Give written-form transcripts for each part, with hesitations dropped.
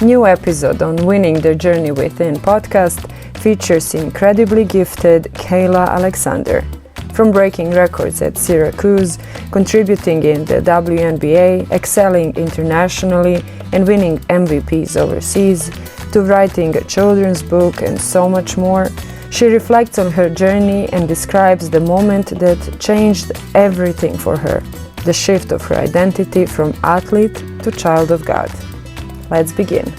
New episode on Winning the Journey Within podcast features incredibly gifted Kayla Alexander. From breaking records at Syracuse, contributing in the WNBA, excelling internationally, and winning MVPs overseas, to writing a children's book and so much more, she reflects on her journey and describes the moment that changed everything for her, the shift of her identity from athlete to child of God. Let's begin.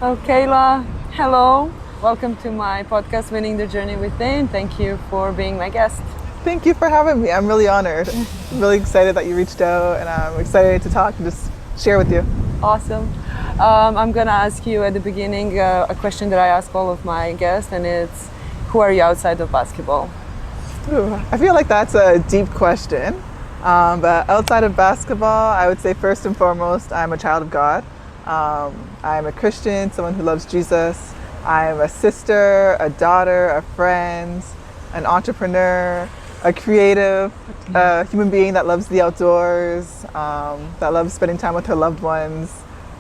Oh, Kayla, hello. Welcome to my podcast, Winning the Journey Within. Thank you for being my guest. Thank you for having me. I'm really honored. I'm really excited that you reached out, and I'm excited to talk and just share with you. Awesome. I'm going to ask you at the beginning a question that I ask all of my guests, and it's, who are you outside of basketball? Ooh, I feel like that's a deep question. But outside of basketball, I would say first and foremost, I'm a child of God. I'm a Christian, someone who loves Jesus. I'm a sister, a daughter, a friend, an entrepreneur, a creative, human being that loves the outdoors, that loves spending time with her loved ones.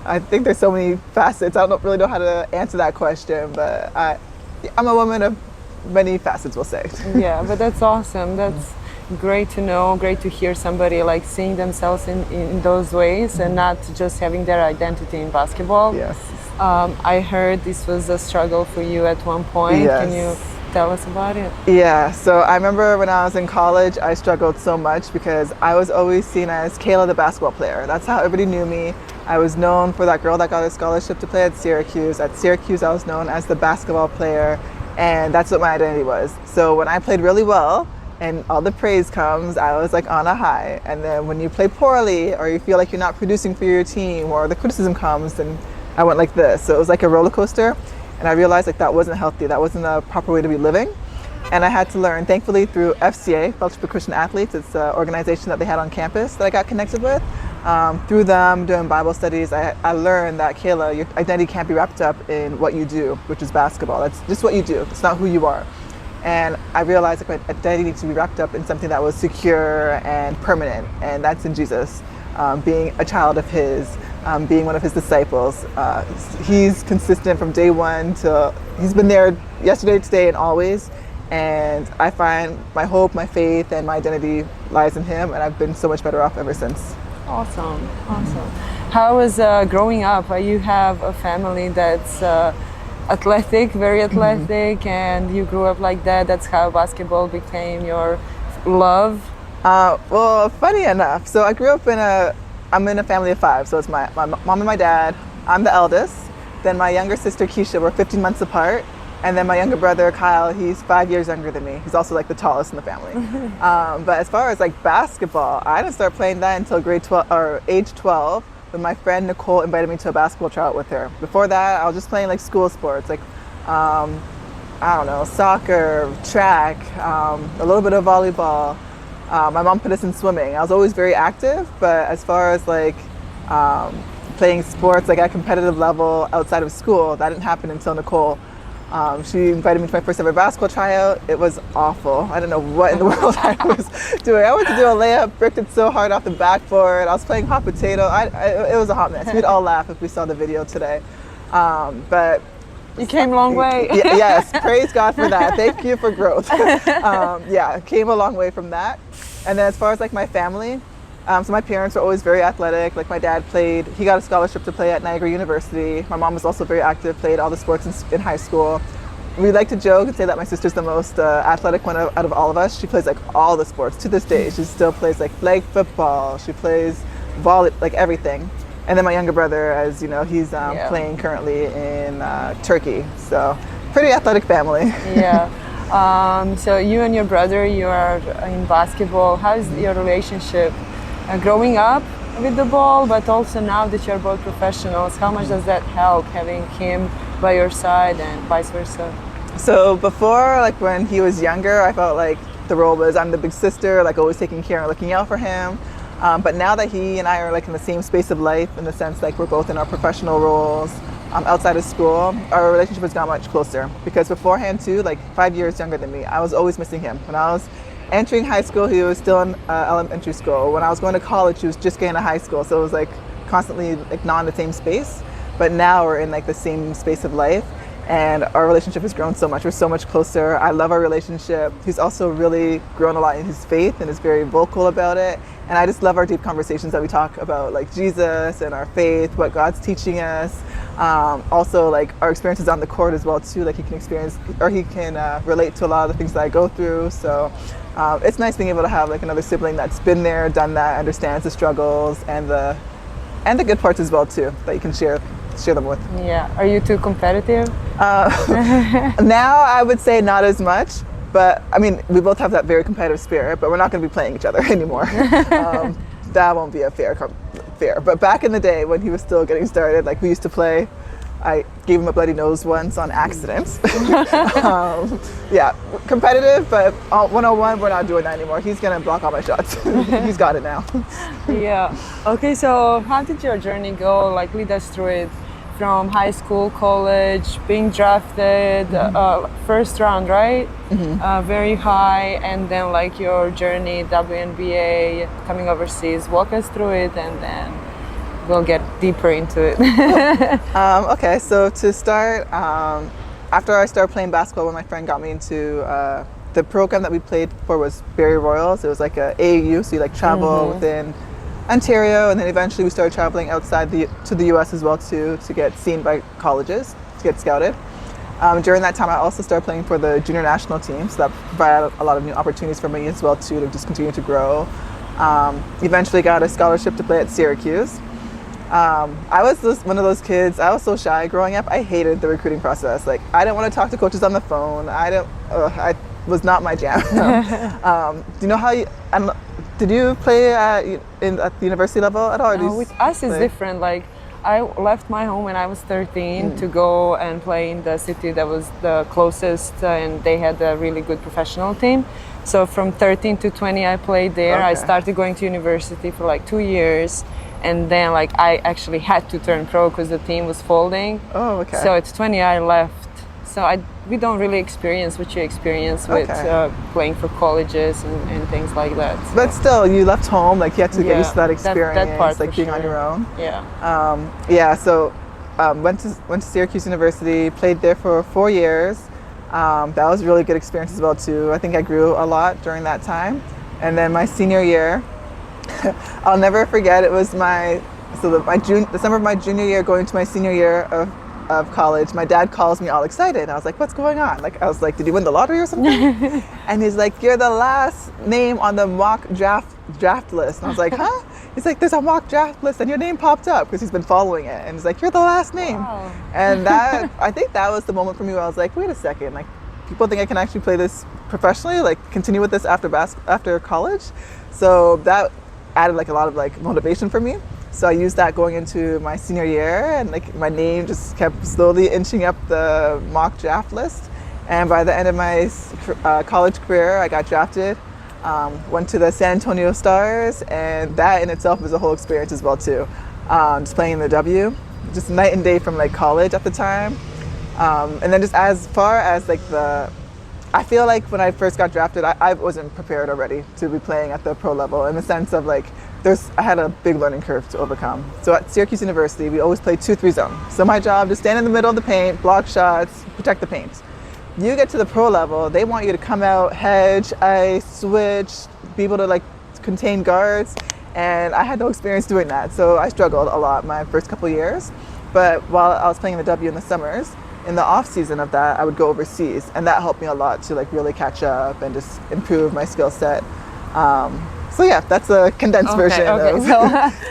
I think there's so many facets. I don't really know how to answer that question, but I'm a woman of many facets, we'll say. Yeah, but that's awesome. That's great to know, great to hear somebody like seeing themselves in those ways and not just having their identity in basketball. Yes. I heard this was a struggle for you at one point. Yes. Can you tell us about it? Yeah, so I remember when I was in college, I struggled so much because I was always seen as Kayla the basketball player. That's how everybody knew me. I was known for that girl that got a scholarship to play at Syracuse. At Syracuse, I was known as the basketball player, and that's what my identity was. So when I played really well, and all the praise comes, I was like on a high. And then when you play poorly or you feel like you're not producing for your team or the criticism comes, then I went like this. So it was like a roller coaster. And I realized like that wasn't healthy. That wasn't a proper way to be living. And I had to learn, thankfully through FCA, Fellowship for Christian Athletes. It's an organization that they had on campus that I got connected with. Through them doing Bible studies, I learned that, Kayla, your identity can't be wrapped up in what you do, which is basketball. That's just what you do. It's not who you are. And I realized that my identity needs to be wrapped up in something that was secure and permanent, and that's in Jesus. Being a child of His, being one of His disciples. He's consistent from day one to, He's been there yesterday, today, and always. And I find my hope, my faith, and my identity lies in Him, and I've been so much better off ever since. Awesome, awesome. How was growing up? You have a family that's athletic, very athletic, and you grew up like that. That's how basketball became your love. Well, funny enough, so I grew up I'm in a family of five. So it's my mom and my dad. I'm the eldest. Then my younger sister Keisha, we're 15 months apart. And then my younger brother Kyle, he's 5 years younger than me. He's also like the tallest in the family. But as far as like basketball, I didn't start playing that until age 12. When my friend Nicole invited me to a basketball tryout with her. Before that, I was just playing like school sports, like I don't know, soccer, track, a little bit of volleyball. My mom put us in swimming. I was always very active, but as far as like playing sports like at a competitive level outside of school, that didn't happen until Nicole. She invited me to my first ever basketball tryout. It was awful. I don't know what in the world I was doing. I went to do a layup, bricked it so hard off the backboard. I was playing hot potato. It was a hot mess. We'd all laugh if we saw the video today. But you came a long way. Yes, praise God for that. Thank you for growth. Yeah, came a long way from that. And then as far as like my family, so my parents were always very athletic. Like my dad he got a scholarship to play at Niagara University. My mom was also very active, played all the sports in high school. We like to joke and say that my sister's the most athletic one out of all of us. She plays like all the sports to this day. She still plays like flag football. She plays volley, like everything. And then my younger brother, as you know, he's playing currently in Turkey. So pretty athletic family. Yeah. So you and your brother, you are in basketball. How is your relationship? Growing up with the ball, but also now that you're both professionals, how much does that help having him by your side and vice versa? So before, like when he was younger, I felt like the role was I'm the big sister, like always taking care and looking out for him. But now that he and I are like in the same space of life, in the sense like we're both in our professional roles, outside of school, our relationship has gotten much closer. Because beforehand too, like 5 years younger than me, I was always missing him. When I was entering high school, he was still in elementary school. When I was going to college, he was just getting to high school. So it was like constantly like not in the same space. but now we're in like the same space of life. And our relationship has grown so much. We're so much closer. I love our relationship. He's also really grown a lot in his faith and is very vocal about it. And I just love our deep conversations that we talk about, like Jesus and our faith, what God's teaching us. Also, like our experiences on the court as well too. Like he can experience, or he can relate to a lot of the things that I go through. So it's nice being able to have like another sibling that's been there, done that, understands the struggles and the good parts as well too, that you can share them with. Yeah. Are you too competitive? Now I would say not as much, but I mean, we both have that very competitive spirit, but we're not going to be playing each other anymore. That won't be a fair. But back in the day when he was still getting started, like we used to play, I gave him a bloody nose once on accident. Yeah, competitive, but 101, we're not doing that anymore. He's going to block all my shots. He's got it now. Yeah. Okay, so how did your journey go? Like lead us through it. From high school, college, being drafted, first round, right? Very high, and then like your journey, WNBA, coming overseas. Walk us through it, and then we'll get deeper into it. Okay, so to start, after I started playing basketball, when my friend got me into the program that we played for was Barrie Royals. It was like a AAU, so you like travel within Ontario, and then eventually we started traveling outside to the US as well too, to get seen by colleges, to get scouted. During that time I also started playing for the junior national team, so that provided a lot of new opportunities for me as well too, to just continue to grow. Eventually got a scholarship to play at Syracuse. I was one of those kids, I was so shy growing up. I hated the recruiting process. Like I didn't want to talk to coaches on the phone. I was not my jam. Do you know how did you play at the university level at all? No, with us it's different. Like I left my home when I was 13 to go and play in the city that was the closest, and they had a really good professional team. So from 13 to 20 I played there. Okay. I started going to university for like 2 years, and then like I actually had to turn pro because the team was folding. Oh, okay. So at 20 I left. So we don't really experience what you experience with playing for colleges and things like that. So. But still, you left home, like you had to get used to that experience, that part like being on your own. Yeah. So went to Syracuse University, played there for 4 years. That was a really good experience as well too. I think I grew a lot during that time. And then my senior year, I'll never forget. It was December of my junior year, going to my senior year of college. My dad calls me all excited. I was like, what's going on? Like I was like, did you win the lottery or something? And he's like, you're the last name on the mock draft list. And I was like, huh? He's like, there's a mock draft list and your name popped up, because he's been following it. And he's like, you're the last name. Wow. And I think that was the moment for me where I was like, wait a second, like people think I can actually play this professionally, like continue with this after college. So that added like a lot of like motivation for me. So I used that going into my senior year, and like my name just kept slowly inching up the mock draft list. And by the end of my college career, I got drafted, went to the San Antonio Stars, and that in itself was a whole experience as well too. Just playing in the W, just night and day from like college at the time. And then just as far as like I feel like when I first got drafted, I wasn't prepared already to be playing at the pro level, in the sense of like, I had a big learning curve to overcome. So at Syracuse University, we always played 2-3 zone. So my job is stand in the middle of the paint, block shots, protect the paint. You get to the pro level, they want you to come out, hedge, ice, switch, be able to like contain guards. And I had no experience doing that. So I struggled a lot my first couple years. But while I was playing in the W in the summers, in the off season of that, I would go overseas, and that helped me a lot to like really catch up and just improve my skill set. So yeah, that's a condensed version of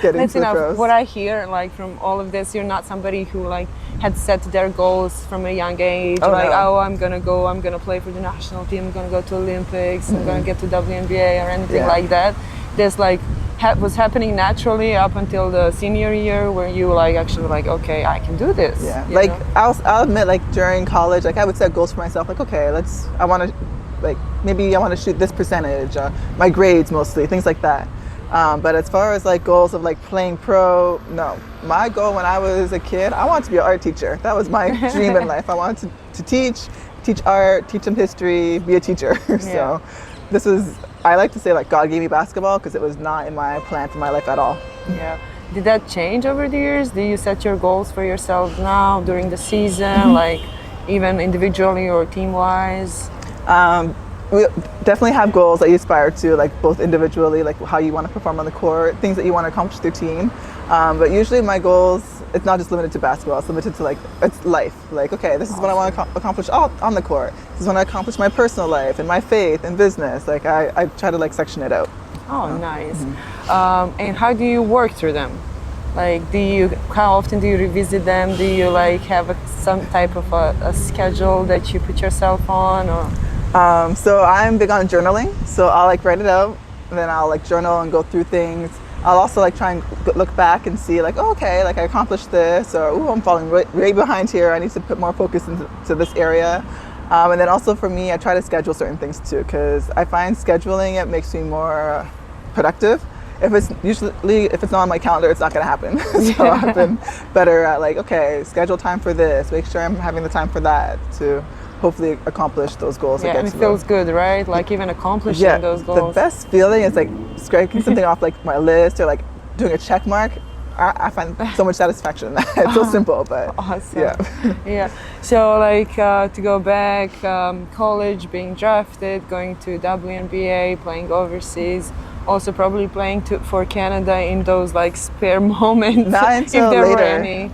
getting to the pros. What I hear like from all of this, you're not somebody who like had set their goals from a young age. I'm gonna play for the national team, I'm gonna go to Olympics, I'm gonna get to WNBA or anything like that. There's like was happening naturally up until the senior year, where you like actually like, okay, I can do this. Yeah, like I'll admit, like during college, like I would set goals for myself, like okay, I want to shoot this percentage, my grades mostly, things like that. But as far as like goals of like playing pro, no. My goal when I was a kid, I wanted to be an art teacher. That was my dream in life. I wanted to teach art, teach them history, be a teacher. So I like to say like God gave me basketball, because it was not in my plan for my life at all. Yeah. Did that change over the years? Do you set your goals for yourself now during the season, like even individually or team-wise? We definitely have goals that you aspire to, like both individually, like how you want to perform on the court, things that you want to accomplish with your team. But usually my goals, it's not just limited to basketball, it's limited to it's life. Like, okay, this is what I want to accomplish on the court. This is when I accomplish my personal life and my faith and business. Like I try to like section it out. Oh, nice. And how do you work through them? Like, how often do you revisit them? Do you like have some type of a schedule that you put yourself on, or? So I'm big on journaling. So I'll like write it out, and then I'll like journal and go through things. I'll also like try and look back and see like, oh, okay, like I accomplished this, or I'm falling way behind here. I need to put more focus into this area. And then also for me, I try to schedule certain things too, because I find scheduling, it makes me more productive. If it's not on my calendar, it's not going to happen. So I've been better at like, okay, schedule time for this, make sure I'm having the time for that to hopefully accomplish those goals. Yeah, and it feels good, right? Like even accomplishing those goals. The best feeling is like striking something off like my list, or like doing a check mark. I find so much satisfaction in that. It's so simple, but awesome. Yeah. Yeah. So like to go back, college, being drafted, going to WNBA, playing overseas, also probably playing for Canada in those like spare moments. Not until if there later. Were any.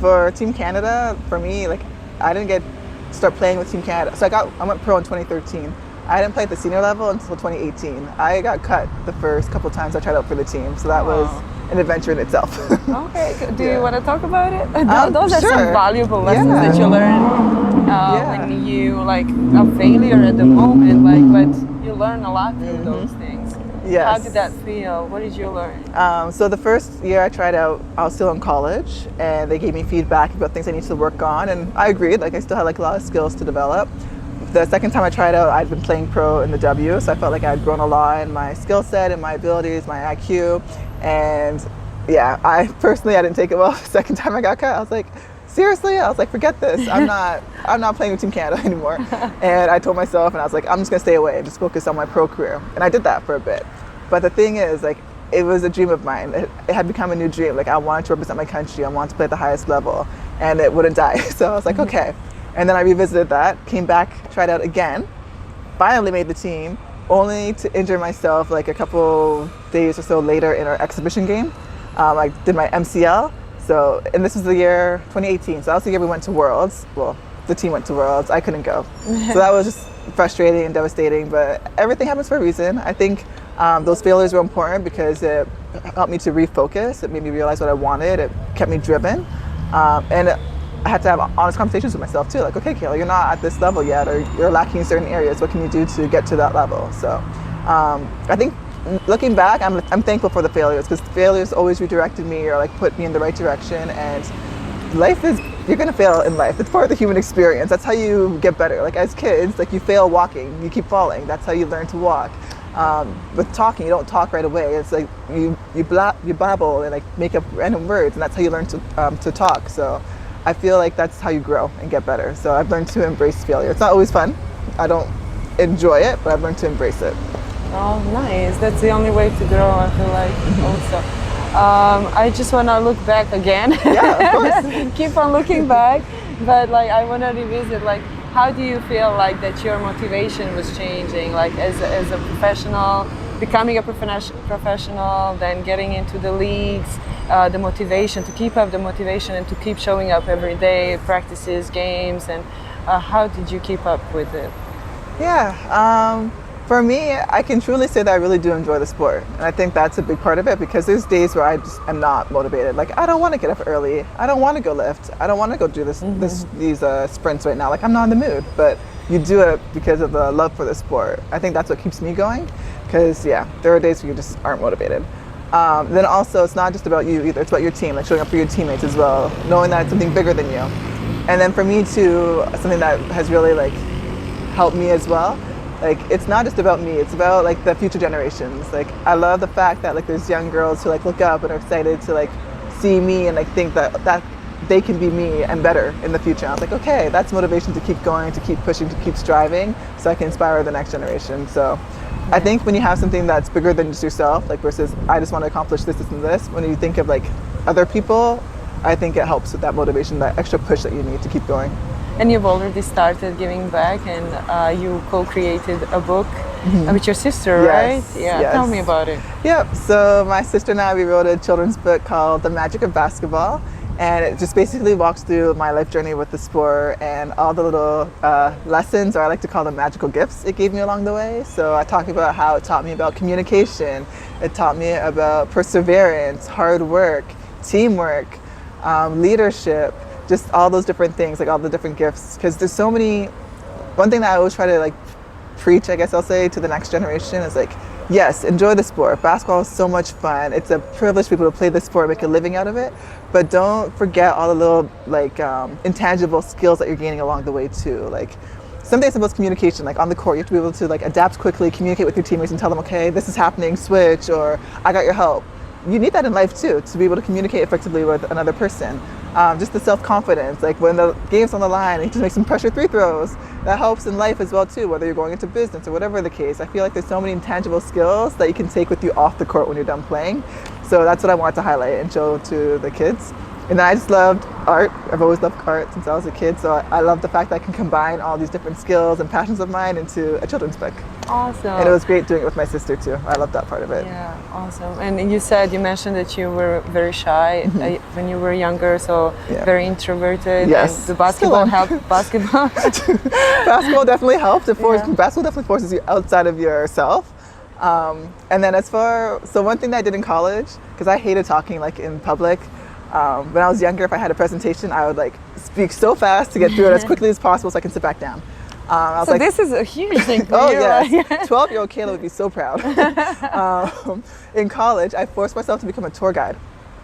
For Team Canada, for me, like I didn't start playing with Team Canada. So I went pro in 2013. I didn't play at the senior level until 2018. I got cut the first couple times I tried out for the team, so that was an adventure in itself. Okay, do you want to talk about it? Those are sure. some valuable lessons that you learn when you like a failure at the moment, but you learn a lot through those things. Yes. How did that feel? What did you learn? So the first year I tried out, I was still in college, and they gave me feedback about things I needed to work on, and I agreed. Like I still had like a lot of skills to develop. The second time I tried out, I'd been playing pro in the W, so I felt like I had grown a lot in my skill set and my abilities, my IQ, and yeah, I didn't take it well. The second time I got cut, I was like, seriously? I was like, forget this. I'm not playing with Team Canada anymore. And I told myself, and I was like, I'm just gonna stay away and just focus on my pro career. And I did that for a bit. But the thing is, like, it was a dream of mine. It had become a new dream. Like I wanted to represent my country. I wanted to play at the highest level, and it wouldn't die. So I was like, okay. And then I revisited that, came back, tried out again, finally made the team, only to injure myself like a couple days or so later in our exhibition game. I did my MCL. So, and this was the year 2018. So that was the year we went to Worlds. Well, the team went to Worlds. I couldn't go. So that was just frustrating and devastating, but everything happens for a reason. I think those failures were important because it helped me to refocus. It made me realize what I wanted. It kept me driven. And I had to have honest conversations with myself too. Like, okay, Kayla, you're not at this level yet, or you're lacking in certain areas. What can you do to get to that level? So I think looking back, I'm thankful for the failures, because failures always redirected me or like put me in the right direction. And you're gonna fail in life. It's part of the human experience. That's how you get better. Like as kids, like you fail walking, you keep falling. That's how you learn to walk. With talking, you don't talk right away. It's like you babble and like make up random words, and that's how you learn to talk. So I feel like that's how you grow and get better. So I've learned to embrace failure. It's not always fun. I don't enjoy it, but I've learned to embrace it. Oh, nice. That's the only way to grow, I feel like, also. I just want to look back again. Yeah, of course. Keep on looking back. But like, I want to revisit, like, how do you feel like that your motivation was changing, like as a professional, becoming a professional, then getting into the leagues, the motivation, to keep up the motivation and to keep showing up every day, practices, games, and how did you keep up with it? Yeah, for me, I can truly say that I really do enjoy the sport. And I think that's a big part of it, because there's days where I just am not motivated. Like, I don't want to get up early. I don't want to go lift. I don't want to go do these sprints right now. Like, I'm not in the mood. But you do it because of the love for the sport. I think that's what keeps me going, because, yeah, there are days where you just aren't motivated. Then also, it's not just about you either. It's about your team, like showing up for your teammates as well, knowing that it's something bigger than you. And then for me, too, something that has really, like, helped me as well, like, it's not just about me, it's about like the future generations. Like, I love the fact that like there's young girls who like look up and are excited to like see me and like think that they can be me and better in the future. And I was like, okay, that's motivation to keep going, to keep pushing, to keep striving, so I can inspire the next generation. So I think when you have something that's bigger than just yourself, like versus I just want to accomplish this, this, and this, when you think of like other people, I think it helps with that motivation, that extra push that you need to keep going. And you've already started giving back, and you co-created a book with your sister, right? Yeah, yes. Tell me about it. Yep, so my sister and I, we wrote a children's book called The Magic of Basketball, and it just basically walks through my life journey with the sport and all the little lessons, or I like to call them magical gifts it gave me along the way. So I talk about how it taught me about communication, it taught me about perseverance, hard work, teamwork, leadership, just all those different things, like all the different gifts, because there's so many. One thing that I always try to like preach, I guess I'll say, to the next generation is like, yes, enjoy the sport. Basketball is so much fun. It's a privilege for people to play the sport, make a living out of it, but don't forget all the little like intangible skills that you're gaining along the way too. Like some days about communication, like on the court, you have to be able to like adapt quickly, communicate with your teammates and tell them, okay, this is happening, switch, or I got your help. You need that in life too, to be able to communicate effectively with another person. Just the self-confidence, like when the game's on the line and you just make some pressure free throws, that helps in life as well too, whether you're going into business or whatever the case. I feel like there's so many intangible skills that you can take with you off the court when you're done playing. So that's what I want to highlight and show to the kids. And I just loved art. I've always loved art since I was a kid, so I love the fact that I can combine all these different skills and passions of mine into a children's book. Awesome. And it was great doing it with my sister too. I love that part of it. Yeah, awesome. And you mentioned that you were very shy when you were younger, so very introverted. Yes. And the basketball helped. Basketball definitely helped. Basketball definitely forces you outside of yourself. And then so one thing that I did in college, because I hated talking like in public. When I was younger, if I had a presentation, I would like speak so fast to get through it as quickly as possible so I can sit back down. This is a huge thing for you. Yes. 12-year-old Kayla would be so proud. In college, I forced myself to become a tour guide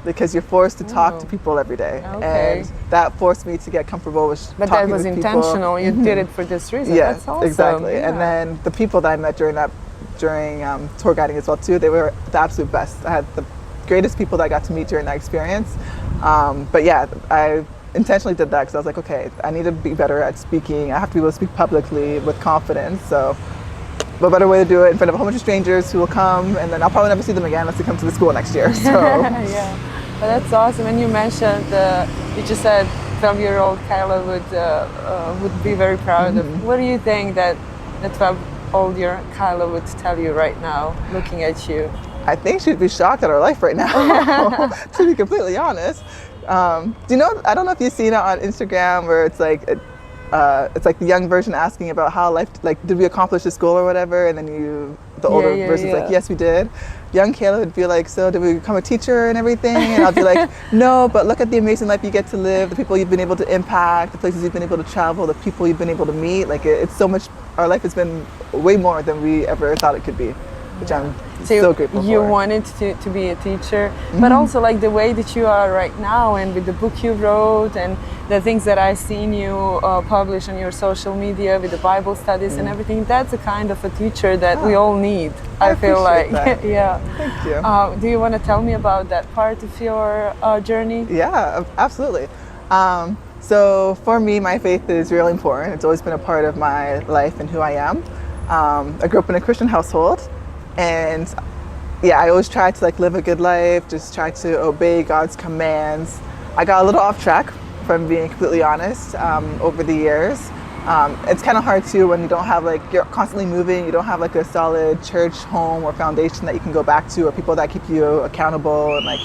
because you're forced to talk to people every day. Okay. And that forced me to get comfortable with talking to people. But that was intentional. You did it for this reason. Yes, that's awesome. Exactly. Yeah. And then the people that I met during tour guiding as well too, they were the absolute best. I had the greatest people that I got to meet during that experience. But yeah, I intentionally did that because I was like, okay, I need to be better at speaking. I have to be able to speak publicly with confidence. So what better way to do it in front of a whole bunch of strangers who will come, and then I'll probably never see them again unless they come to the school next year. So yeah, well, that's awesome. And you mentioned, you just said 12-year-old Kayla would be very proud of. What do you think that the 12-year-old Kayla would tell you right now, looking at you? I think she'd be shocked at her life right now, to be completely honest. Do you know, I don't know if you've seen it on Instagram where it's like the young version asking about how life, like, did we accomplish this goal or whatever? And then the older version's like, yes, we did. Young Kayla would be like, so did we become a teacher and everything? And I'll be like, no, but look at the amazing life you get to live, the people you've been able to impact, the places you've been able to travel, the people you've been able to meet. Like it's so much, our life has been way more than we ever thought it could be, which I'm so grateful for. You wanted to be a teacher, but also like the way that you are right now, and with the book you wrote and the things that I've seen you publish on your social media with the Bible studies and everything, that's a kind of a teacher that we all need. I feel like. That. Yeah. Thank you. Do you want to tell me about that part of your journey? Yeah, absolutely. So for me, my faith is really important. It's always been a part of my life and who I am. I grew up in a Christian household. And yeah, I always tried to like live a good life, just try to obey God's commands. I got a little off track, if I'm being completely honest, over the years. It's kind of hard too when you don't have like, you're constantly moving, you don't have like a solid church home or foundation that you can go back to, or people that keep you accountable, and like,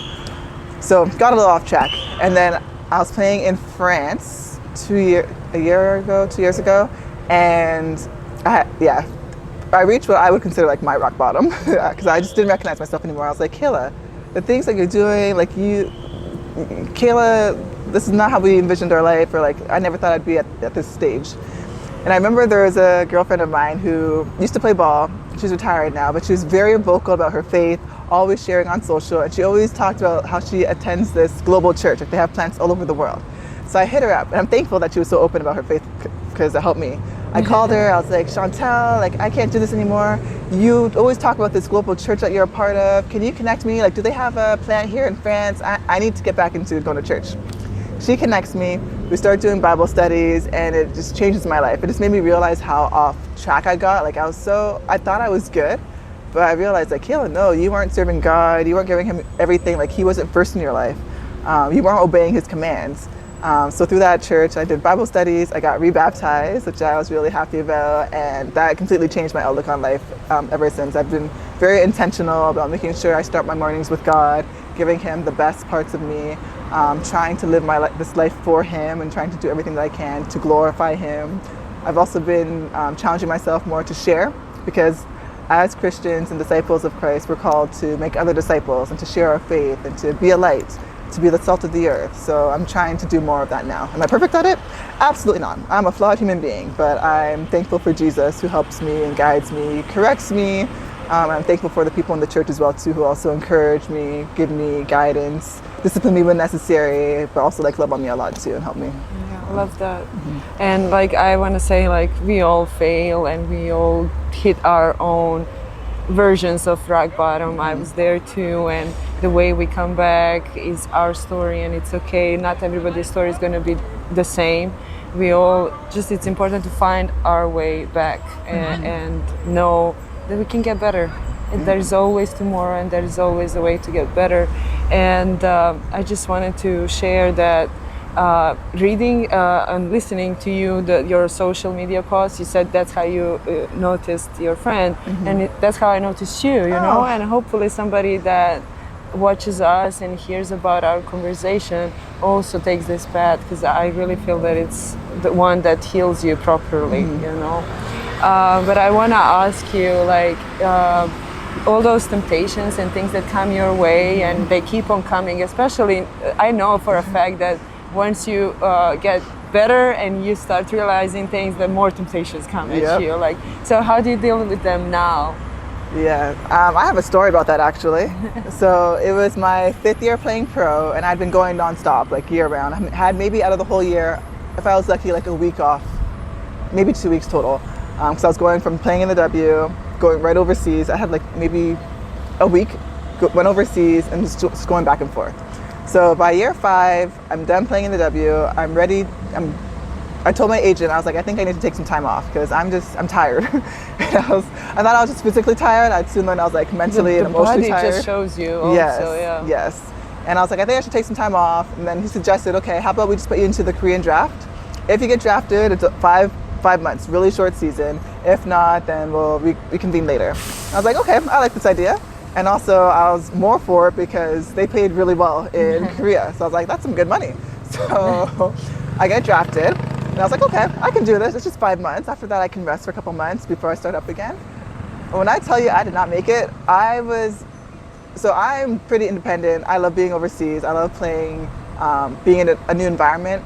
so got a little off track. And then I was playing in France 2 years ago, and I reached what I would consider like my rock bottom because I just didn't recognize myself anymore. I was like, Kayla, the things that you're doing, like Kayla, this is not how we envisioned our life, or like, I never thought I'd be at this stage. And I remember there was a girlfriend of mine who used to play ball. She's retired now, but she was very vocal about her faith, always sharing on social, and she always talked about how she attends this global church. Like they have plants all over the world. So I hit her up, and I'm thankful that she was so open about her faith because it helped me. I called her, I was like, Chantel, like I can't do this anymore. You always talk about this global church that you're a part of. Can you connect me? Like, do they have a plant here in France? I need to get back into going to church. she connects me. We start doing Bible studies, and it just changes my life. It just made me realize how off track I got. Like I thought I was good, but I realized like, Kayla, no, you weren't serving God. You weren't giving him everything. Like he wasn't first in your life. You weren't obeying his commands. So through that church, I did Bible studies. I got rebaptized, which I was really happy about, and that completely changed my outlook on life ever since. I've been very intentional about making sure I start my mornings with God, giving him the best parts of me, trying to live this life for him and trying to do everything that I can to glorify him. I've also been challenging myself more to share, because as Christians and disciples of Christ, we're called to make other disciples and to share our faith and to be a light, to be the salt of the earth. So I'm trying to do more of that now. Am I perfect at it? Absolutely not. I'm a flawed human being, but I'm thankful for Jesus, who helps me and guides me, corrects me. I'm thankful for the people in the church as well too, who also encourage me, give me guidance, discipline me when necessary, but also like love on me a lot too and help me. Yeah, I love that. And like I want to say, like we all fail and we all hit our own versions of rock bottom. I was there too, and the way we come back is our story, and it's okay. Not everybody's story is going to be the same. We all it's important to find our way back and know that we can get better. And there's always tomorrow, and there's always a way to get better. And I just wanted to share that reading and listening to your social media posts, you said that's how you noticed your friend, and that's how I noticed you, you know, and hopefully somebody that watches us and hears about our conversation also takes this path, because I really feel that it's the one that heals you properly, you know. But I want to ask you, like, all those temptations and things that come your way, and they keep on coming, especially I know for a fact that once you get better and you start realizing things, that more temptations come at you. Like, so how do you deal with them now? Yeah, I have a story about that actually. So it was my 5th year playing pro, and I'd been going nonstop, like year round. I had maybe out of the whole year, if I was lucky, like a week off, maybe 2 weeks total. Because I was going from playing in the W, going right overseas. I had like maybe a week, went overseas, and just going back and forth. So by year 5, I'm done playing in the W. I'm ready. I told my agent, I was like, I think I need to take some time off because I'm tired. And I thought I was just physically tired. I'd soon learn I was like mentally and emotionally tired. The body just shows you also, Yes. And I was like, I think I should take some time off. And then he suggested, okay, how about we just put you into the Korean draft? If you get drafted, it's 5 months, really short season. If not, then we'll reconvene later. I was like, okay, I like this idea. And also I was more for it because they paid really well in Korea. So I was like, that's some good money. So I get drafted. And I was like, okay, I can do this. It's just 5 months. After that, I can rest for a couple months before I start up again. And when I tell you I did not make it, I'm pretty independent. I love being overseas. I love playing, being in a new environment.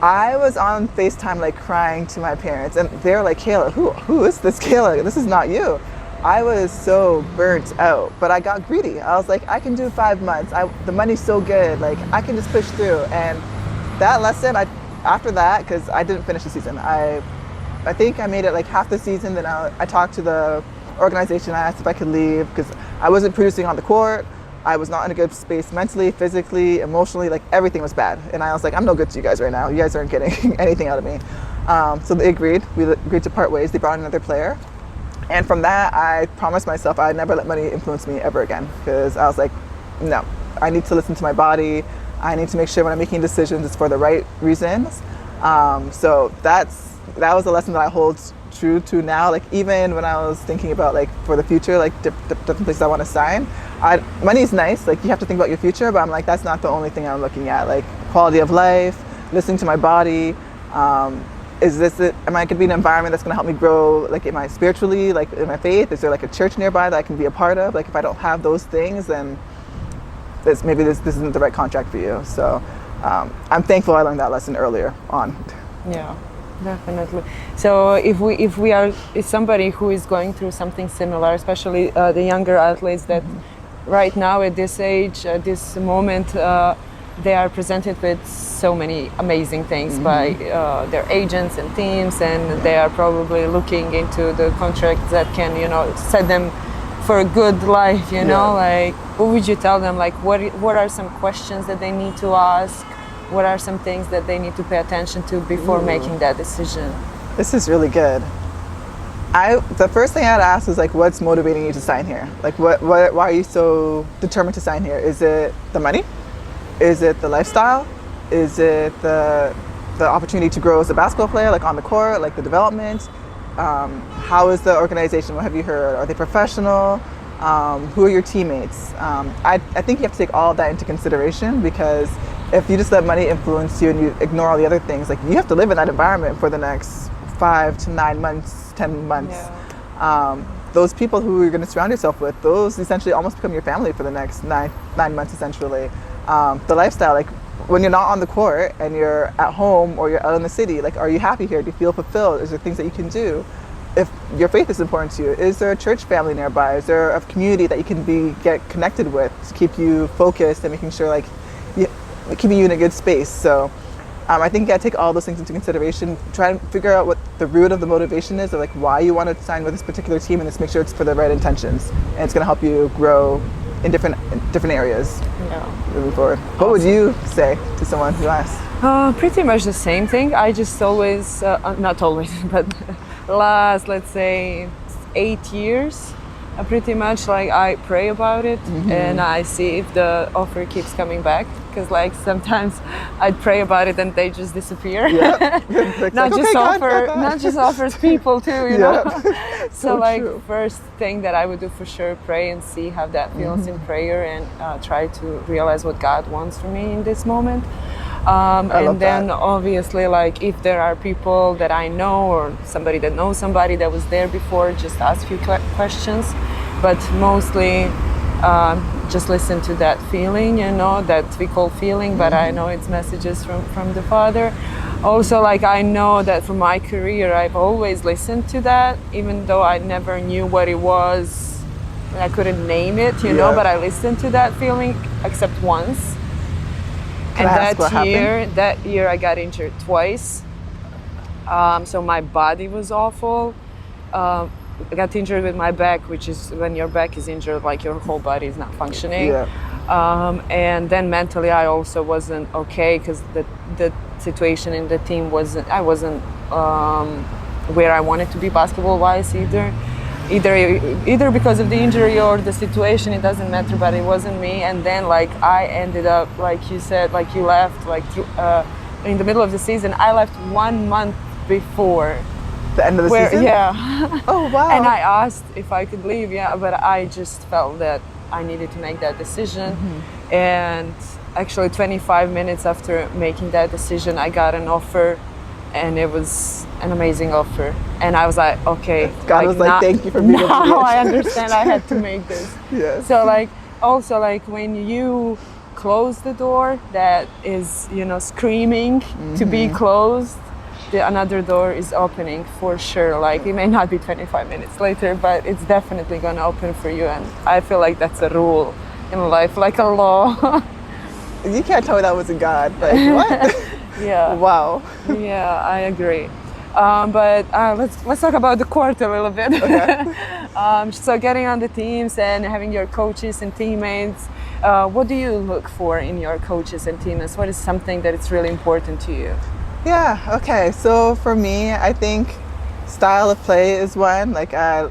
I was on FaceTime like crying to my parents, and they're like, Kayla, who is this Kayla? This is not you. I was so burnt out, but I got greedy. I was like, I can do 5 months. The money's so good. Like I can just push through. And that lesson, after that, because I didn't finish the season, I think I made it like half the season. Then I talked to the organization. I asked if I could leave because I wasn't producing on the court. I was not in a good space mentally, physically, emotionally, like everything was bad. And I was like, I'm no good to you guys right now. You guys aren't getting anything out of me. So they agreed. We agreed to part ways. They brought in another player. And from that, I promised myself I'd never let money influence me ever again, because I was like, no, I need to listen to my body. I need to make sure when I'm making decisions, it's for the right reasons. So that was a lesson that I hold true to now. Like even when I was thinking about like for the future, like different places I want to sign, money's nice. Like you have to think about your future, but I'm like, that's not the only thing I'm looking at. Like quality of life, listening to my body. Am I going to be in an environment that's going to help me grow, like spiritually, like in my faith? Is there like a church nearby that I can be a part of? Like if I don't have those things, then maybe this isn't the right contract for you. So I'm thankful I learned that lesson earlier on. Yeah, definitely. So if somebody who is going through something similar, especially the younger athletes that right now at this age, at this moment, they are presented with so many amazing things by their agents and teams, and they are probably looking into the contracts that can, set them for a good life, like what would you tell them? Like what are some questions that they need to ask what are some things that they need to pay attention to before making that decision? This is really good. The first thing I'd ask is like, what's motivating you to sign here? Like, why are you so determined to sign here? Is it the money? Is it the lifestyle? Is it the opportunity to grow as a basketball player, like on the court, like the development? How is the organization? What have you heard? Are they professional? Who are your teammates? I think you have to take all of that into consideration, because if you just let money influence you and you ignore all the other things, like you have to live in that environment for the next 5 to 9 months, 10 months. Yeah. Those people who you're going to surround yourself with, those essentially almost become your family for the next nine months, essentially. The lifestyle, like when you're not on the court and you're at home or you're out in the city, like, are you happy here? Do you feel fulfilled? Is there things that you can do? If your faith is important to you, is there a church family nearby? Is there a community that you can get connected with to keep you focused and making sure, like, keeping you in a good space? So I think you gotta take all those things into consideration. Try and figure out what the root of the motivation is, or like why you want to sign with this particular team, and just make sure it's for the right intentions, and it's gonna help you grow in different areas. Moving forward. Awesome. What would you say to someone who asks? Pretty much the same thing. I just always, not always, but last, let's say, 8 years, pretty much like I pray about it, and I see if the offer keeps coming back, because like sometimes I'd pray about it and they just disappear. Not just offers people too, you know. So like true. First thing that I would do for sure, pray and see how that feels in prayer, and try to realize what God wants from me in this moment. And then obviously, like if there are people that I know or somebody that knows somebody that was there before, just ask a few questions, but mostly just listen to that feeling, you know, that we call feeling, but I know it's messages from the Father. Also, like I know that from my career, I've always listened to that, even though I never knew what it was. I couldn't name it, you know, but I listened to that feeling except once. And that year I got injured twice. So my body was awful. I got injured with my back, which is when your back is injured, like your whole body is not functioning. And then mentally I also wasn't okay, because the situation in the team I wasn't where I wanted to be basketball wise either because of the injury or the situation, it doesn't matter, but it wasn't me. And then like I ended up, like you said, like you left like in the middle of the season. I left 1 month before the end of the season. Oh wow. And I asked if I could leave, but I just felt that I needed to make that decision. And actually 25 minutes after making that decision, I got an offer, and it was an amazing offer. And I was like, okay. God was like, thank you for being now I understand I had to make this. So like, also like when you close the door that is, you know, screaming to be closed, another door is opening for sure. Like it may not be 25 minutes later, but it's definitely going to open for you. And I feel like that's a rule in life, like a law. You can't tell me that wasn't God. Like what? Wow. Yeah, I agree. But let's talk about the court a little bit. So getting on the teams and having your coaches and teammates, what do you look for in your coaches and teammates? What is something that is really important to you? So for me, I think style of play is one. Like I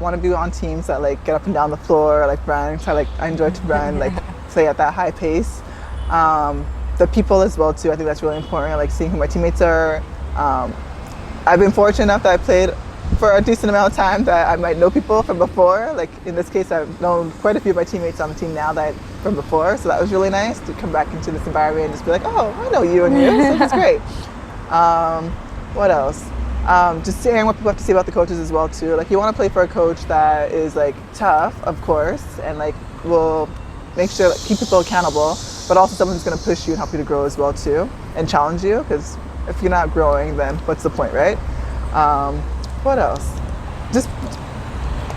want to be on teams that like get up and down the floor, like run. So like I enjoy to run, like play at that high pace. The people as well too. I think that's really important. Like seeing who my teammates are. I've been fortunate enough that I played for a decent amount of time that I might know people from before. Like in this case, I've known quite a few of my teammates on the team now that from before. So that was really nice to come back into this environment and just be like, oh, I know you and you. So that's great. What else? Just hearing what people have to say about the coaches as well too. Like you want to play for a coach that is like tough, of course, and like will make sure keep people accountable, but also someone who's going to push you and help you to grow as well too, and challenge you. Because if you're not growing, then what's the point, right? What else? Just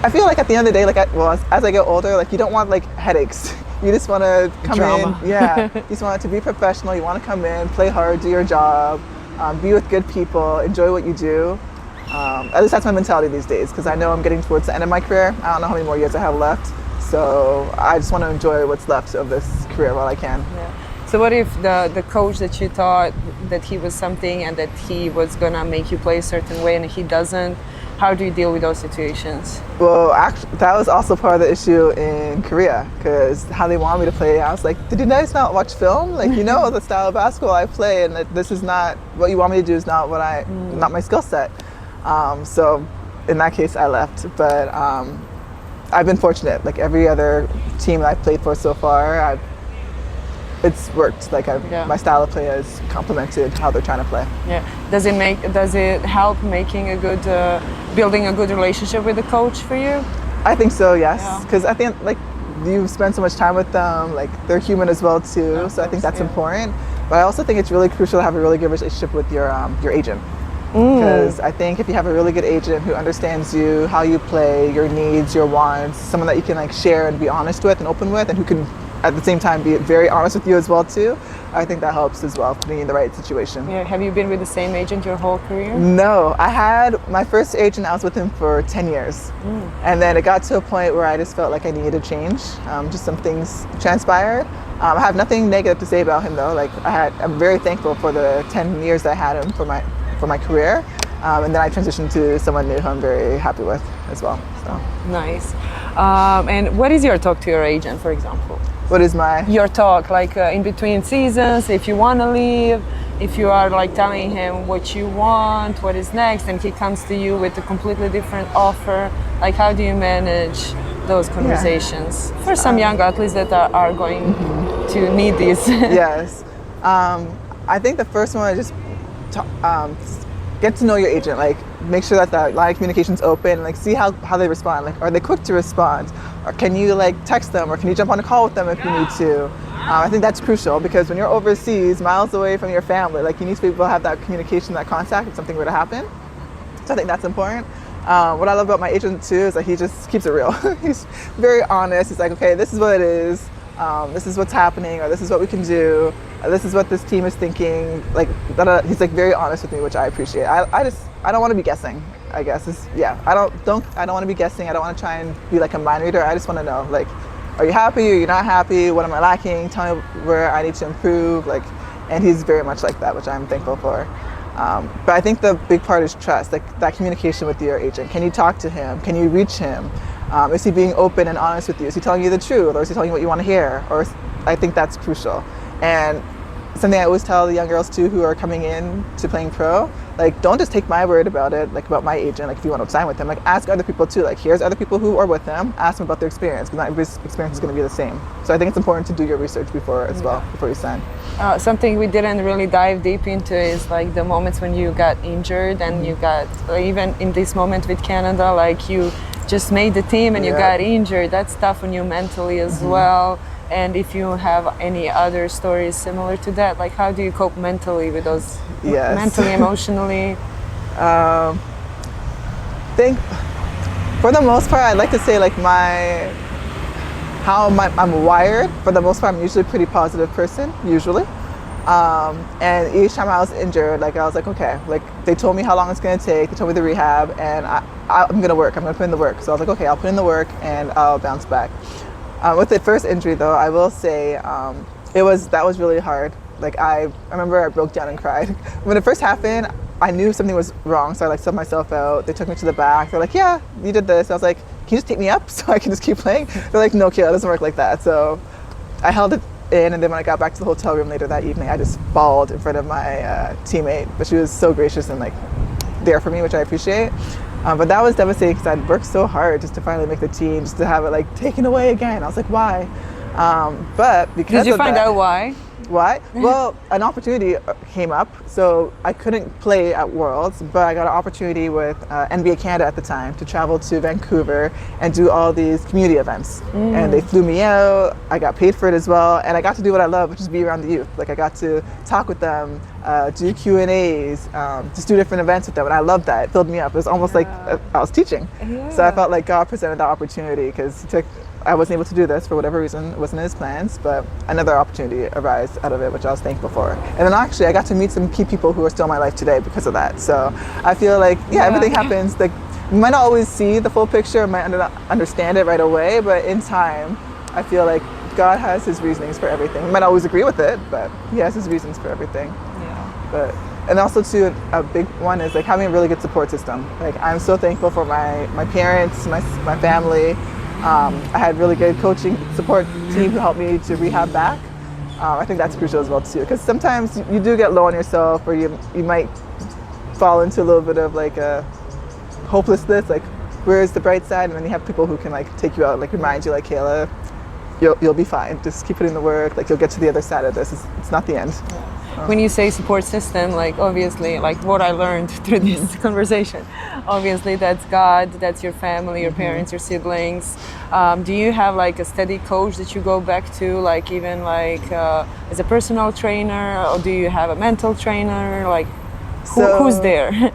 I feel like at the end of the day, like as I get older, like you don't want like headaches. You just want to come in. You just want it to be professional. You want to come in, play hard, do your job. Be with good people, enjoy what you do. At least that's my mentality these days, because I know I'm getting towards the end of my career. I don't know how many more years I have left, so I just want to enjoy what's left of this career while I can. So what if the coach that you thought that he was something and that he was gonna make you play a certain way and he doesn't? How do you deal with those situations? Well, actually, that was also part of the issue in Korea, because how they wanted me to play, I was like, did you guys not watch film? Like, you know, the style of basketball I play, and that this is not what you want me to do, is not what not my skill set. So in that case, I left. But I've been fortunate. Like every other team I've played for so far, it's worked. Like my style of play has complemented how they're trying to play. Yeah. Does it help making a good building a good relationship with the coach for you? I think so. Yes. Because at the end, like you spend so much time with them. Like they're human as well too. So I think that's important. But I also think it's really crucial to have a really good relationship with your agent. Because I think if you have a really good agent who understands you, how you play, your needs, your wants, someone that you can like share and be honest with and open with, and who can at the same time be very honest with you as well too, I think that helps as well, putting you in the right situation. Yeah. Have you been with the same agent your whole career? No, I had my first agent. I was with him for 10 years, and then it got to a point where I just felt like I needed a change. Just some things transpired. I have nothing negative to say about him though. Like I'm very thankful for the 10 years that I had him for my career, and then I transitioned to someone new who I'm very happy with as well. So. Nice. And what is your talk to your agent, for example? What is your talk, like in between seasons, if you want to leave, if you are like telling him what you want, what is next, and he comes to you with a completely different offer, like how do you manage those conversations for some young athletes that are going to need this? Yes. I think the first one is just get to know your agent. Like make sure that line of communication is open. Like see how they respond. Like are they quick to respond, or can you like text them, or can you jump on a call with them if you need to? I think that's crucial, because when you're overseas, miles away from your family, like you need to be able to have that communication, that contact if something were to happen. So I think that's important. What I love about my agent too is that he just keeps it real. He's very honest. He's like, okay, this is what it is. This is what's happening, or this is what we can do. This is what this team is thinking. Like he's like very honest with me, which I appreciate. I don't want to be guessing. I guess I don't want to be guessing. I don't want to try and be like a mind reader. I just want to know, like, are you happy? Are you not happy? What am I lacking? Tell me where I need to improve. Like, and he's very much like that, which I'm thankful for. But I think the big part is trust, like that communication with your agent. Can you talk to him? Can you reach him? Is he being open and honest with you? Is he telling you the truth, or is he telling you what you want to hear? Or I think that's crucial. And something I always tell the young girls too who are coming in to playing pro, like don't just take my word about it, like about my agent, like if you want to sign with him, like ask other people too. Like here's other people who are with him, ask them about their experience, because not everybody's experience is going to be the same. So I think it's important to do your research before you sign. Something we didn't really dive deep into is like the moments when you got injured, and you got even in this moment with Canada, like you just made the team and you got injured. That's tough on you mentally as well. And if you have any other stories similar to that, like how do you cope mentally with those? Mentally, emotionally. Think for the most part, I'd like to say like I'm wired. For the most part, I'm usually a pretty positive person, usually. And each time I was injured, like I was like, okay, like they told me how long it's gonna take, they told me the rehab, and I'm gonna work, I'm gonna put in the work. So I was like, okay, I'll put in the work and I'll bounce back. With the first injury though, I will say that was really hard. Like I remember I broke down and cried. When it first happened, I knew something was wrong, so I like subbed myself out. They took me to the back. They're like, yeah, you did this. I was like, can you just take me up so I can just keep playing? They're like, no, Kayla, it doesn't work like that. So I held it in, and then when I got back to the hotel room later that evening, I just bawled in front of my teammate. But she was so gracious and like there for me, which I appreciate. But that was devastating because I'd worked so hard just to finally make the team, just to have it like taken away again. I was like, why? But because did you find out why? Why? Well, an opportunity came up, so I couldn't play at Worlds, but I got an opportunity with NBA Canada at the time to travel to Vancouver and do all these community events. And they flew me out, I got paid for it as well, and I got to do what I love, which is be around the youth. Like I got to talk with them, do Q&As, just do different events with them, and I loved that. It filled me up. It was almost like I was teaching. So I felt like God presented that opportunity, because I wasn't able to do this for whatever reason. It wasn't in his plans, but another opportunity arose out of it, which I was thankful for. And then actually I got to meet some key people who are still in my life today because of that. So I feel like, everything happens. Like you might not always see the full picture, might not understand it right away, but in time, I feel like God has his reasonings for everything. We might always agree with it, but he has his reasons for everything. Yeah. And also too, a big one is like having a really good support system. Like I'm so thankful for my parents, my family. I had really good coaching support team who helped me to rehab back. I think that's crucial as well too, because sometimes you do get low on yourself, or you might fall into a little bit of like a hopelessness, like where's the bright side? And then you have people who can like take you out, like remind you, like Kayla, you'll be fine. Just keep putting the work. Like you'll get to the other side of this. It's not the end. When you say support system, like obviously, like what I learned through this conversation, obviously that's God, that's your family, your parents, your siblings. Do you have like a steady coach that you go back to, like even like as a personal trainer, or do you have a mental trainer? Like who's there?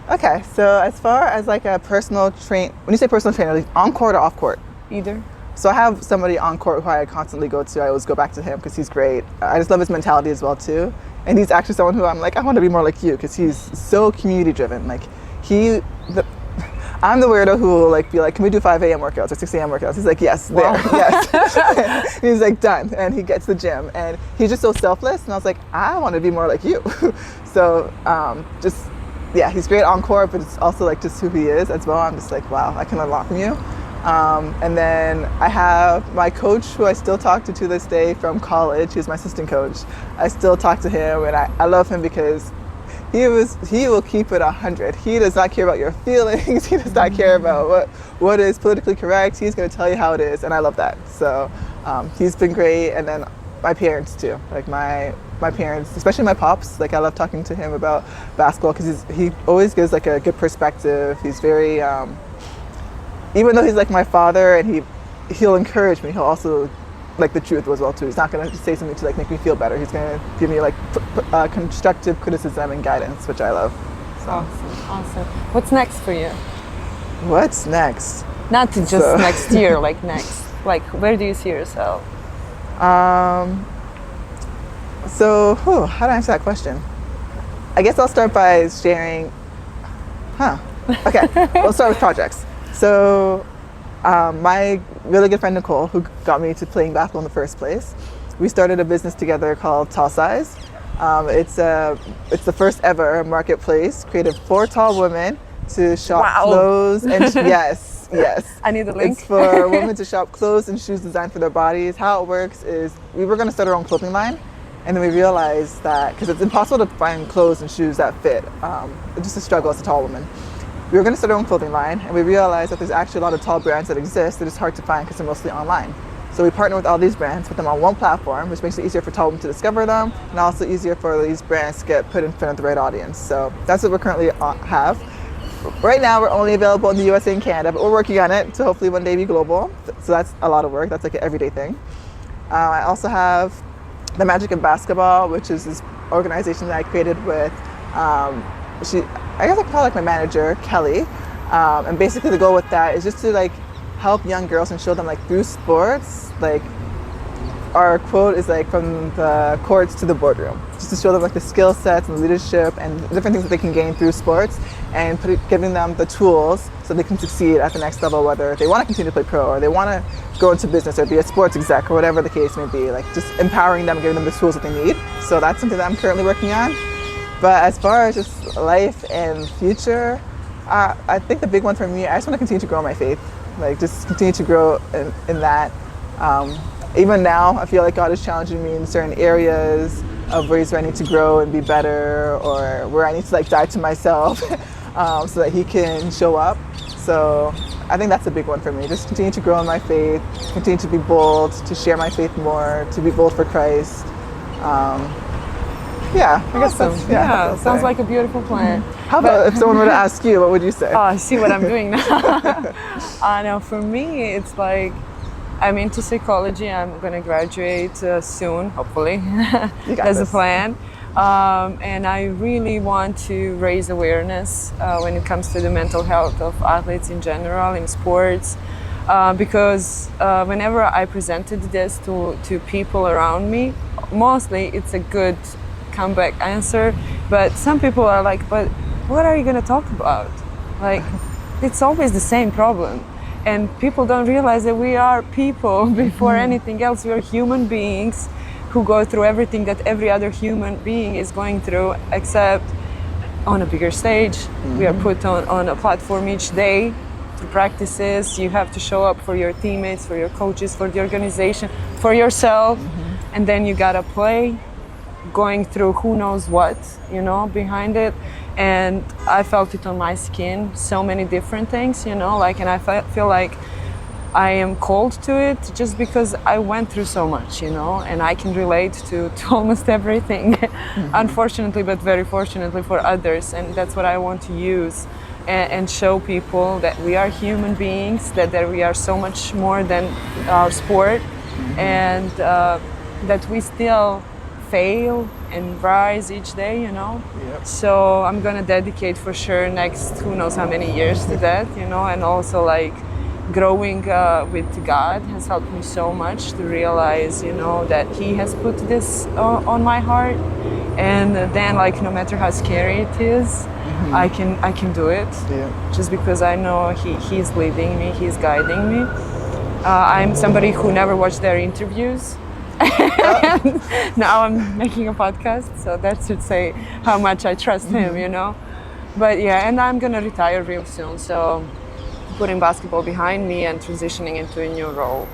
Okay, so as far as like a personal when you say personal trainer, like on court or off court? Either. So I have somebody on court who I constantly go to. I always go back to him because he's great. I just love his mentality as well too. And he's actually someone who I'm like, I want to be more like you, because he's so community driven. Like I'm the weirdo who will like be like, can we do 5 a.m. workouts or 6 a.m. workouts? He's like, yes, wow. There, yes. He's like, done. And he gets to the gym. And he's just so selfless. And I was like, I want to be more like you. So he's great on court, but it's also like just who he is as well. I'm just like, wow, I can learn a lot from you. And then I have my coach who I still talk to this day from college. He's my assistant coach. I still talk to him, and I love him because he will keep it 100. He does not care about your feelings. He does not care about what is politically correct. He's going to tell you how it is, and I love that. So he's been great. And then my parents too, like my parents, especially my pops. Like I love talking to him about basketball because he always gives like a good perspective. He's very even though he's like my father, and he'll encourage me, he'll also like the truth as well too. He's not going to say something to like make me feel better. He's going to give me like constructive criticism and guidance, which I love. So. Awesome. What's next for you? What's next? Not just next year, like next. Like where do you see yourself? So how do I answer that question? I guess I'll start by sharing. Okay, we'll start with projects. So my really good friend Nicole, who got me to playing basketball in the first place, we started a business together called Tall Size. It's the first ever marketplace created for tall women to shop clothes and yes. I need the link. It's for women to shop clothes and shoes designed for their bodies. How it works is we were going to start our own clothing line, and then we realized that because it's impossible to find clothes and shoes that fit, it's just a struggle as a tall woman. We were going to start our own clothing line, and we realized that there's actually a lot of tall brands that exist. They're just hard to find because they're mostly online. So we partner with all these brands, put them on one platform, which makes it easier for tall women to discover them, and also easier for these brands to get put in front of the right audience. So that's what we currently have. Right now, we're only available in the USA and Canada, but we're working on it to hopefully one day be global. So that's a lot of work. That's like an everyday thing. I also have the Magic of Basketball, which is this organization that I created with I guess I call like my manager, Kelly, and basically the goal with that is just to like help young girls and show them like through sports, like our quote is like from the courts to the boardroom, just to show them like the skill sets and leadership and different things that they can gain through sports, and giving them the tools so they can succeed at the next level, whether they want to continue to play pro or they want to go into business or be a sports exec or whatever the case may be, like just empowering them, giving them the tools that they need. So that's something that I'm currently working on. But as far as just life and future, I think the big one for me, I just want to continue to grow my faith, like just continue to grow in that. Even now, I feel like God is challenging me in certain areas of ways where I need to grow and be better, or where I need to like die to myself so that He can show up. So I think that's a big one for me. Just continue to grow in my faith, continue to be bold, to share my faith more, to be bold for Christ. Yeah, I guess that's, sounds like a beautiful plan. How about if someone were to ask you, what would you say? Oh, I see what I'm doing now. No, for me, it's like I'm into psychology. I'm going to graduate soon, hopefully. That's the plan. And I really want to raise awareness when it comes to the mental health of athletes in general, in sports. Because whenever I presented this to people around me, mostly it's a good comeback answer, but some people are like, but what are you going to talk about? Like, it's always the same problem. And people don't realize that we are people before anything else. We are human beings who go through everything that every other human being is going through, except on a bigger stage. We are put on a platform each day through practices. You have to show up for your teammates, for your coaches, for the organization, for yourself. And then you gotta play, going through who knows what, you know, behind it. And I felt it on my skin, so many different things, you know, like, and I feel like I am called to it just because I went through so much, you know, and I can relate to almost everything, unfortunately, but very fortunately for others. And that's what I want to use and show people that we are human beings, that we are so much more than our sport, and that we still fail and rise each day, you know. So I'm gonna dedicate for sure next who knows how many years to that, you know. And also like growing with God has helped me so much to realize, you know, that He has put this on my heart, and then like no matter how scary it is, I can do it, just because I know He's leading me, He's guiding me. I'm somebody who never watched their interviews. Now I'm making a podcast, so that should say how much I trust Him, you know. But yeah, and I'm gonna retire real soon, so putting basketball behind me and transitioning into a new role.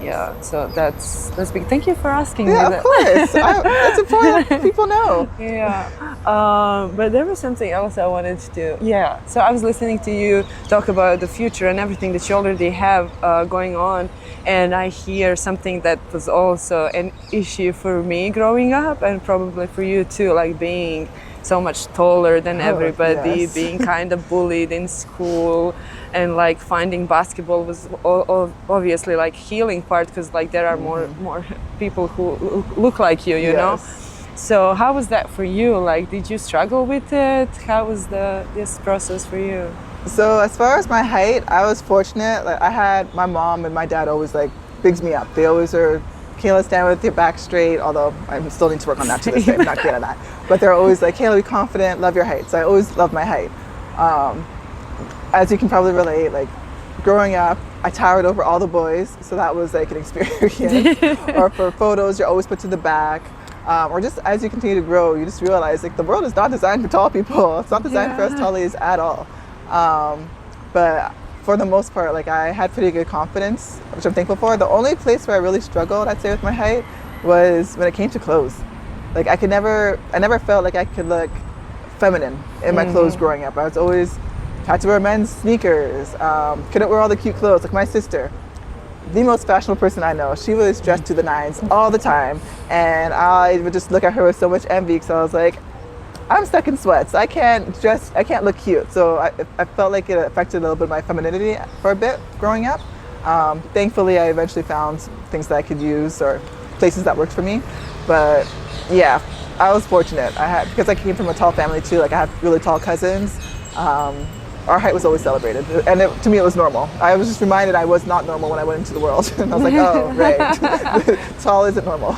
Yeah, so that's big. Thank you for asking me that. Yeah, of course. That's important. People know. Yeah, but there was something else I wanted to. Yeah, so I was listening to you talk about the future and everything that you already have going on, and I hear something that was also an issue for me growing up, and probably for you too, like being so much taller than everybody, being kind of bullied in school, and like finding basketball was obviously like healing part, because like there are more people who look like you, you know. So how was that for you? Like, did you struggle with it? How was this process for you? So as far as my height, I was fortunate. Like I had my mom and my dad always like bigs me up. They always are, Kayla, stand with your back straight, although I still need to work on that to this day. I'm not good at that. But they're always like, Kayla, be confident, love your height. So I always loved my height. As you can probably relate, like growing up, I towered over all the boys. So that was like an experience. Or for photos, you're always put to the back. Or just as you continue to grow, you just realize like the world is not designed for tall people. It's not designed for us tallies at all. But for the most part, like I had pretty good confidence, which I'm thankful for. The only place where I really struggled, I'd say, with my height was when it came to clothes. Like I never felt like I could look feminine in my clothes growing up. I was always had to wear men's sneakers, couldn't wear all the cute clothes. Like my sister, the most fashionable person I know, she was dressed to the nines all the time, and I would just look at her with so much envy, because I was like, I'm stuck in sweats. I can't look cute. So I felt like it affected a little bit of my femininity for a bit growing up. Thankfully, I eventually found things that I could use, or places that worked for me. But yeah, I was fortunate. Because I came from a tall family too. Like I have really tall cousins. Our height was always celebrated, and to me it was normal. I was just reminded I was not normal when I went into the world, and I was like, oh, right, tall isn't normal.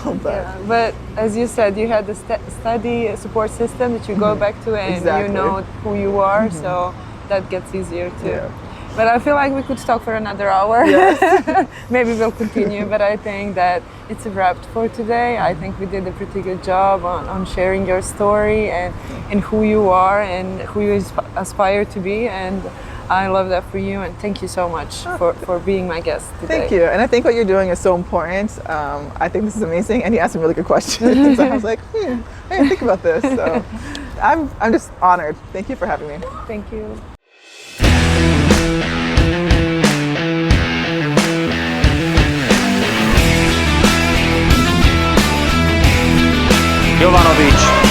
But as you said, you had the study support system that you go back to, and you know who you are, so that gets easier too. Yeah. But I feel like we could talk for another hour. Yes. Maybe we'll continue, but I think that it's a wrap for today. I think we did a pretty good job on sharing your story and who you are and who you aspire to be. And I love that for you, and thank you so much for being my guest today. Thank you, and I think what you're doing is so important. I think this is amazing, and you asked some really good questions. I was like, I didn't think about this. So I'm just honored. Thank you for having me. Thank you. Jovanović.